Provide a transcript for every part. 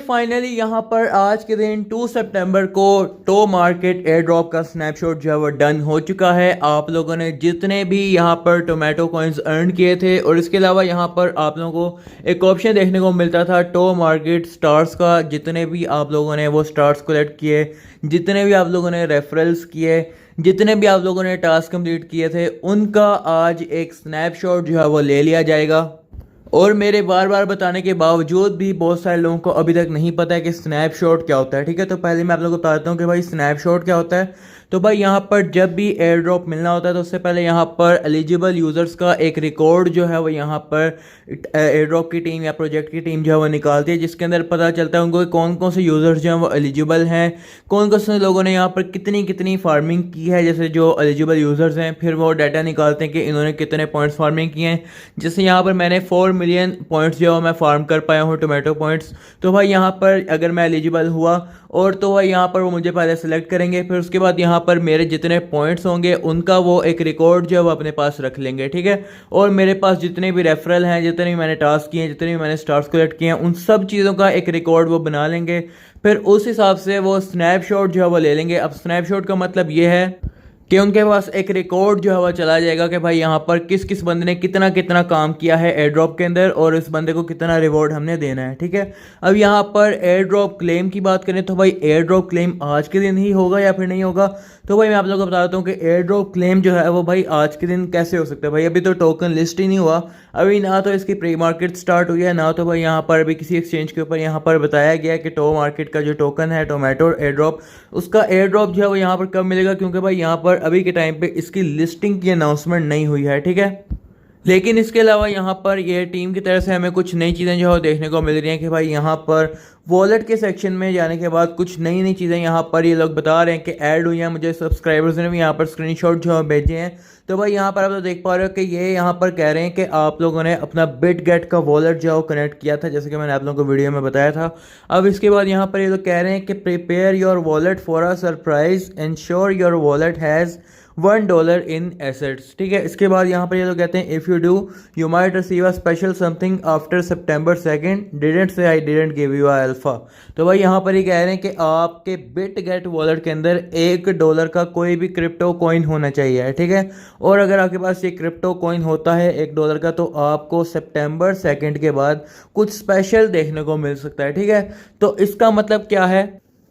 Finally यहाँ पर आज के दिन 2 सितंबर को टो मार्केट एयर ड्रॉप का स्नैपशॉट जो है वो डन हो चुका है। आप लोगों ने जितने भी यहाँ पर टोमेटो कॉइन्स अर्न किए थे और इसके अलावा यहाँ पर आप लोगों को एक ऑप्शन देखने को मिलता था टो मार्केट स्टार्स का। जितने भी आप लोगों ने वो स्टार्स कलेक्ट किए, जितने भी आप लोगों ने रेफरल्स किए, जितने भी आप लोगों ने टास्क कंप्लीट किए थे, उनका आज एक स्नैपशॉट जो है वो ले लिया जाएगा। और मेरे बार बार बताने के बावजूद भी बहुत सारे लोगों को अभी तक नहीं पता है कि स्नैपशॉट क्या होता है। ठीक है, तो पहले मैं आप लोगों को बताता हूँ कि भाई स्नैपशॉट क्या होता है। तो भाई यहाँ पर जब भी एयर ड्रॉप मिलना होता है तो उससे पहले यहाँ पर एलिजिबल यूज़र्स का एक रिकॉर्ड जो है वो यहाँ पर एयर ड्रॉप की टीम या प्रोजेक्ट की टीम जो है वो निकालती है, जिसके अंदर पता चलता है उनको कौन कौन से यूज़र्स जो हैं वो एलिजिबल हैं, कौन कौन से लोगों ने यहाँ पर कितनी कितनी फार्मिंग की है। जैसे जो एलिजिबल यूज़र्स हैं फिर वो डाटा निकालते हैं कि इन्होंने कितने पॉइंट्स फार्मिंग किए हैं। जैसे यहाँ पर मैंने 4 मिलियन पॉइंट्स जो मैं फार्म कर पाया हूँ टोमेटो पॉइंट्स। तो भाई यहाँ पर अगर मैं एलिजिबल हुआ और तो भाई यहाँ पर वो मुझे पहले सेलेक्ट करेंगे, फिर उसके बाद यहाँ पर मेरे जितने पॉइंट्स होंगे उनका वो एक रिकॉर्ड जो है वो अपने पास रख लेंगे। ठीक है, और मेरे पास जितने भी रेफरल हैं, जितने भी मैंने टास्क किए हैं, जितने भी मैंने स्टार्स कलेक्ट किए हैं, उन सब चीज़ों का एक रिकॉर्ड वो बना लेंगे। फिर उस हिसाब से वो स्नैपशॉट जो है वो ले लेंगे। अब स्नैपशॉट का मतलब ये है कि उनके पास एक रिकॉर्ड जो है वो चला जाएगा कि भाई यहाँ पर किस किस बंदे ने कितना कितना काम किया है एयर ड्रॉप के अंदर और इस बंदे को कितना रिवॉर्ड हमने देना है। ठीक है, अब यहाँ पर एयर ड्रॉप क्लेम की बात करें तो भाई एयर ड्रॉप क्लेम आज के दिन ही होगा या फिर नहीं होगा। तो भाई मैं आप लोगों को बताता हूँ कि एयर ड्रॉप क्लेम जो है वो भाई आज के दिन कैसे हो सकता है। भाई अभी तो टोकन लिस्ट ही नहीं हुआ, अभी ना तो इसकी प्री मार्केट स्टार्ट हुई है, ना तो भाई यहाँ पर अभी किसी एक्सचेंज के ऊपर यहाँ पर बताया गया है कि टो मार्केट का जो टोकन है टोमेटो एयर ड्रॉप, उसका एयर ड्रॉप जो है वो यहाँ पर कब मिलेगा, क्योंकि भाई यहाँ पर अभी के टाइम पे इसकी लिस्टिंग की अनाउंसमेंट नहीं हुई है। ठीक है, लेकिन इसके अलावा यहाँ पर ये टीम की तरफ से हमें कुछ नई चीज़ें जो है देखने को मिल रही हैं कि भाई यहाँ पर वॉलेट के सेक्शन में जाने के बाद कुछ नई नई चीज़ें यहाँ पर ये लोग बता रहे हैं कि ऐड हुई हैं। मुझे सब्सक्राइबर्स ने भी यहाँ पर स्क्रीनशॉट जो है भेजे हैं। तो भाई यहाँ पर आप लोग देख पा रहे हो कि ये यहाँ पर कह रहे हैं कि आप लोगों ने अपना बिटगेट का वॉलेट जो है वो कनेक्ट किया था, जैसे कि मैंने आप लोगों को वीडियो में बताया था। अब इसके बाद यहाँ पर ये लोग कह रहे हैं कि prepare your wallet for a surprise, ensure your wallet has $1 in assets. ठीक है, इसके बाद यहाँ पर ये लोग कहते हैं if you do you might receive a special something after September 2nd, didn't say I didn't give you a alpha. तो भाई यहाँ पर ये कह रहे हैं कि आपके बिटगेट वॉलेट के अंदर $1 का कोई भी क्रिप्टो कॉइन होना चाहिए। ठीक है, और अगर आपके पास ये क्रिप्टो कॉइन होता है $1 का तो आपको September 2nd के बाद कुछ स्पेशल देखने को मिल सकता है। ठीक है, तो इसका मतलब क्या है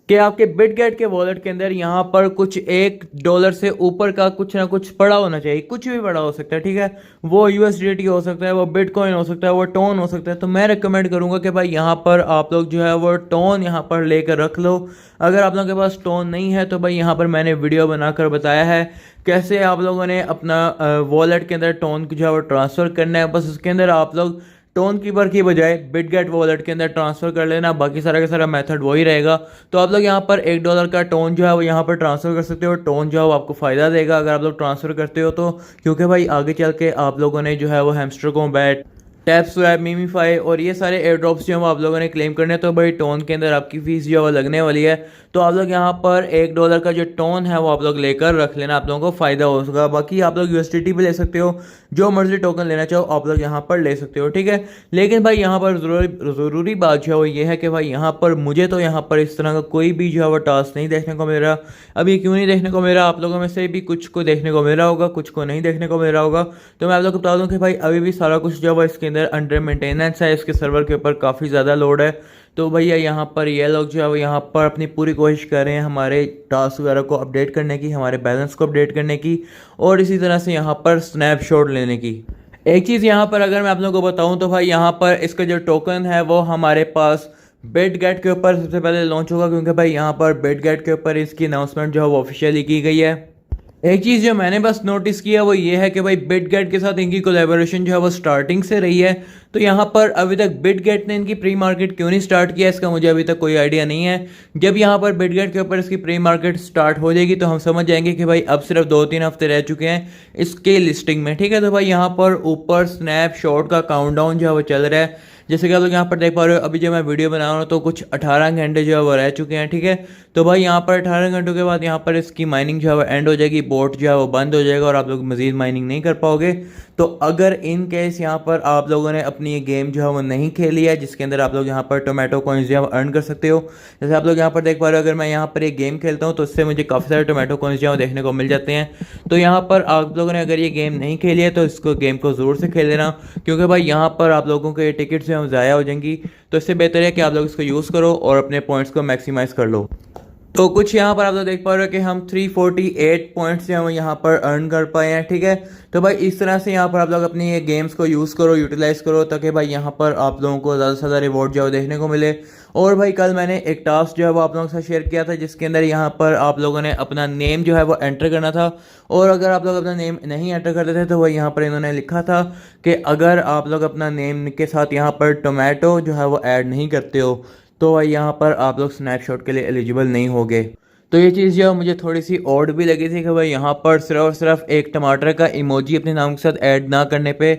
कि आपके बिटगेट के वॉलेट के अंदर यहाँ पर कुछ $1 से ऊपर का कुछ ना कुछ पड़ा होना चाहिए, कुछ भी पड़ा हो सकता है। ठीक है, वो USDT हो सकता है, वो बिटकॉइन हो सकता है, वो टोन हो सकता है। तो मैं रिकमेंड करूँगा कि भाई यहाँ पर आप लोग जो है वो टोन यहाँ पर लेकर रख लो। अगर आप लोगों के पास टोन नहीं है तो भाई यहाँ पर मैंने वीडियो बनाकर बताया है कैसे आप लोगों ने अपना वॉलेट के अंदर टोन जो है वो ट्रांसफ़र करना है। बस उसके अंदर आप लोग टोन कीपर की बजाय बिटगेट वॉलेट के अंदर ट्रांसफ़र कर लेना, बाकी सारा का सारा मेथड वही रहेगा। तो आप लोग यहाँ पर $1 का टोन जो है वो यहाँ पर ट्रांसफ़र कर सकते हो। टोन जो है वो आपको फ़ायदा देगा अगर आप लोग ट्रांसफ़र करते हो तो, क्योंकि भाई आगे चल के आप लोगों ने जो है वो हैमस्टर कॉम्बैट, टैप स्वैप, मीमीफाई और ये सारे एयर ड्रॉप्स जो हैं वो आप लोगों ने क्लेम करने हैं। तो भाई टोन के अंदर आपकी फ़ीस जो है वो लगने वाली है। तो आप लोग यहाँ पर $1 का जो टोन है वो आप लोग लेकर रख लेना, आप लोगों को फ़ायदा होगा। बाकी आप लोग USDT भी ले सकते हो, जो मर्जी टोकन लेना चाहो आप लोग यहाँ पर ले सकते हो। ठीक है, लेकिन भाई यहाँ पर ज़रूरी बात जो है वो ये है कि भाई यहाँ पर मुझे तो यहाँ पर इस तरह का कोई भी जो है वो टास्क नहीं देखने को मिल रहा। अभी क्यों नहीं देखने को मिल रहा, आप लोगों में से भी कुछ को देखने को मिल रहा होगा, कुछ को नहीं देखने को मिल रहा होगा। तो मैं आप लोग को बता दूँ कि भाई अभी भी सारा कुछ जो है इसके अंदर अंडर मेंटेनेंस है, इसके सर्वर के ऊपर काफ़ी ज़्यादा लोड है। तो भैया यहाँ पर ये लोग जो है वो यहाँ पर अपनी पूरी कोशिश कर रहे हैं हमारे टास्क वगैरह को अपडेट करने की, हमारे बैलेंस को अपडेट करने की और इसी तरह से यहाँ पर स्नैपशॉट लेने की। एक चीज़ यहाँ पर अगर मैं आप लोगों को बताऊँ तो भाई यहाँ पर इसका जो टोकन है वो हमारे पास बिटगेट के ऊपर सबसे पहले लॉन्च होगा, क्योंकि भाई यहाँ पर बिटगेट के ऊपर इसकी अनाउंसमेंट जो है वो ऑफिशियली की गई है। एक चीज़ जो मैंने बस नोटिस किया वो ये है कि भाई बिटगेट के साथ इनकी कोलैबोरेशन जो है वो स्टार्टिंग से रही है। तो यहाँ पर अभी तक बिटगेट ने इनकी प्री मार्केट क्यों नहीं स्टार्ट किया, इसका मुझे अभी तक कोई आइडिया नहीं है। जब यहाँ पर बिटगेट के ऊपर इसकी प्री मार्केट स्टार्ट हो जाएगी तो हम समझ जाएंगे कि भाई अब सिर्फ 2-3 हफ्ते रह चुके हैं इसके लिस्टिंग में। ठीक है, तो भाई यहाँ पर ऊपर स्नैपशॉट का काउंटडाउन जो है वो चल रहा है। जैसे कि आप लोग यहाँ पर देख पा रहे हो, अभी जो मैं वीडियो बना रहा हूँ तो कुछ 18 घंटे जो है वो रह चुके हैं, ठीक है। तो भाई यहाँ पर 18 घंटों के बाद यहाँ पर इसकी माइनिंग जो है वो एंड हो जाएगी, बोट जो है वो बंद हो जाएगा और आप लोग मजीद माइनिंग नहीं कर पाओगे। तो अगर इन केस यहाँ पर आप लोगों ने अपनी ये गेम जो है वो नहीं खेली है, जिसके अंदर आप लोग यहाँ पर टोमेटो कॉइन्स जो है अर्न कर सकते हो, जैसे आप लोग यहाँ पर देख पा रहे हो, अगर मैं यहाँ पर एक गेम खेलता हूँ तो उससे मुझे काफ़ी सारे टोमेटो कॉइन्स जो है देखने को मिल जाते हैं। तो यहाँ पर आप लोगों ने अगर ये गेम नहीं खेली है तो इसको गेम को ज़रूर से खेल लेना, क्योंकि भाई यहाँ पर आप लोगों के टिकट्स जो है ज़ाया हो जाएंगी। तो इससे बेहतर है कि आप लोग इसको यूज़ करो और अपने पॉइंट्स को मैक्सिमाइज़ कर लो। तो कुछ यहाँ पर आप लोग देख पा रहे हो कि हम 348 पॉइंट्स जो हैं यहाँ पर अर्न कर पाए हैं, ठीक है। तो भाई इस तरह से यहाँ पर आप लोग अपनी ये गेम्स को यूज़ करो, यूटिलाइज़ करो, ताकि भाई यहाँ पर आप लोगों को ज़्यादा से ज़्यादा रिवॉर्ड जो है देखने को मिले। और भाई कल मैंने एक टास्क जो है वो आप लोगों के साथ शेयर किया था, जिसके अंदर यहाँ पर आप लोगों ने अपना नेम जो है वो एंटर करना था। और अगर आप लोग अपना नेम नहीं एंटर करते थे तो वही यहाँ पर इन्होंने लिखा था कि अगर आप लोग अपना नेम के साथ यहाँ पर टोमेटो जो है वो ऐड नहीं करते हो तो भाई यहाँ पर आप लोग स्नैपशॉट के लिए एलिजिबल नहीं होगे। तो ये चीज़ जो मुझे थोड़ी सी ऑड भी लगी थी कि भाई यहाँ पर सिर्फ और सिर्फ एक टमाटर का इमोजी अपने नाम के साथ ऐड ना करने पे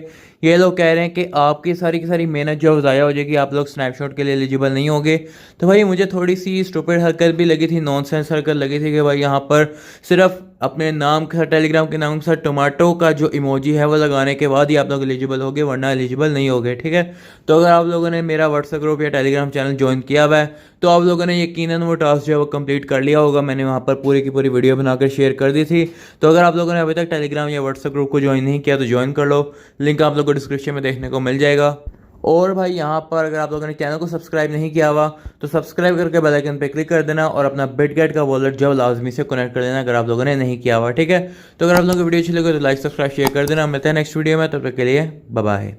ये लोग कह रहे हैं कि आपकी सारी की सारी मेहनत जो ज़ाया हो जाएगी, आप लोग स्नैपशॉट के लिए एलिजिबल नहीं होगे। तो भाई मुझे थोड़ी सी स्टूपिड हरकत भी लगी थी, नॉनसेंस हरकत लगी थी कि भाई यहाँ पर सिर्फ अपने नाम के साथ, टेलीग्राम के नाम के साथ टोमेटो का जो इमोजी है वो लगाने के बाद ही आप लोग एलिजिबल होगे, वरना एलिजिबल नहीं होगे, ठीक है। तो अगर आप लोगों ने मेरा व्हाट्सएप ग्रुप या टेलीग्राम चैनल ज्वाइन किया हुआ है तो आप लोगों ने यकीनन वो टास्क जो है वो कंप्लीट कर लिया होगा। मैंने वहाँ पर पूरी की पूरी वीडियो बनाकर शेयर कर दी थी। तो अगर आप लोगों ने अभी तक टेलीग्राम या व्हाट्सएप ग्रुप को ज्वाइन नहीं किया तो ज्वाइन कर लो, लिंक आप लोगों को डिस्क्रिप्शन में देखने को मिल जाएगा। और भाई यहाँ पर अगर आप लोगों ने चैनल को सब्सक्राइब नहीं किया हुआ तो सब्सक्राइब करके बेल आइकन पे क्लिक कर देना और अपना बिटगेट का वॉलेट जो लाजमी से कनेक्ट कर देना अगर आप लोगों ने नहीं किया हुआ, ठीक है। तो अगर आप लोगों को वीडियो अच्छी लगे तो लाइक सब्सक्राइब शेयर कर देना। मिलते हैं नेक्स्ट वीडियो में, तब तक के लिए बाय बाय।